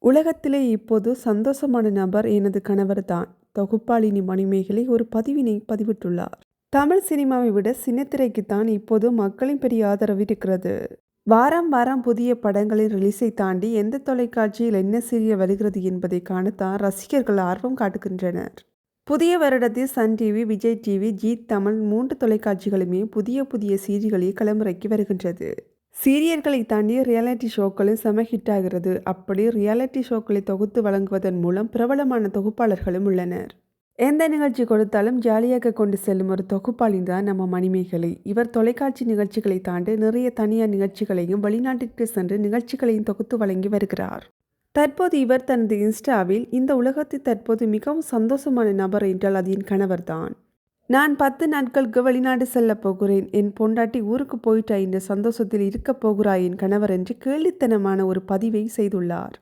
உலகத்திலே இப்போது சந்தோஷமான நபர் எனது கணவர்தான். தொகுப்பாளினி மணிமேகலை ஒரு பதிவினை பதிவிட்டுள்ளார். தமிழ் சினிமாவை விட சின்னத்திரைக்குத்தான் இப்போது மக்களின் பெரிய ஆதரவு இருக்கிறது. வாரம் வாரம் புதிய படங்களின் ரிலீஸை தாண்டி எந்த தொலைக்காட்சியில் என்ன சீரியல் வருகிறது என்பதை காணத்தான் ரசிகர்கள் ஆர்வம் காட்டுகின்றனர். புதிய வருடத்தில் சன் டிவி, விஜய் டிவி, ஜீ தமிழ் 3 தொலைக்காட்சிகளுமே புதிய புதிய சீரியல்களை களமிறக்கி வருகின்றது. சீரியல்களை தாண்டி ரியாலிட்டி ஷோக்களும் செம ஹிட் ஆகிறது. அப்படி ரியாலிட்டி ஷோக்களை தொகுத்து வழங்குவதன் மூலம் பிரபலமான தொகுப்பாளர்களும் உள்ளனர். எந்த நிகழ்ச்சி கொடுத்தாலும் ஜாலியாக கொண்டு செல்லும் ஒரு தொகுப்பாளின் தான் நம்ம மணிமேகலை. இவர் தொலைக்காட்சி நிகழ்ச்சிகளை தாண்டி நிறைய தனியார் நிகழ்ச்சிகளையும் வெளிநாட்டிற்கு சென்று நிகழ்ச்சிகளையும் தொகுத்து வழங்கி வருகிறார். தற்போது இவர் தனது இன்ஸ்டாவில், இந்த உலகத்தில் தற்போது மிகவும் சந்தோஷமான நபர் என்றால் அது என் கணவர்தான். நான் 10 நாட்களுக்கு வெளிநாடு செல்ல போகிறேன். என் பொண்டாட்டி ஊருக்கு போயிட்டா, இந்த சந்தோஷத்தில் இருக்கப் போகிறாய் என் கணவர் என்று கேலித்தனமான ஒரு பதிவை செய்துள்ளார்.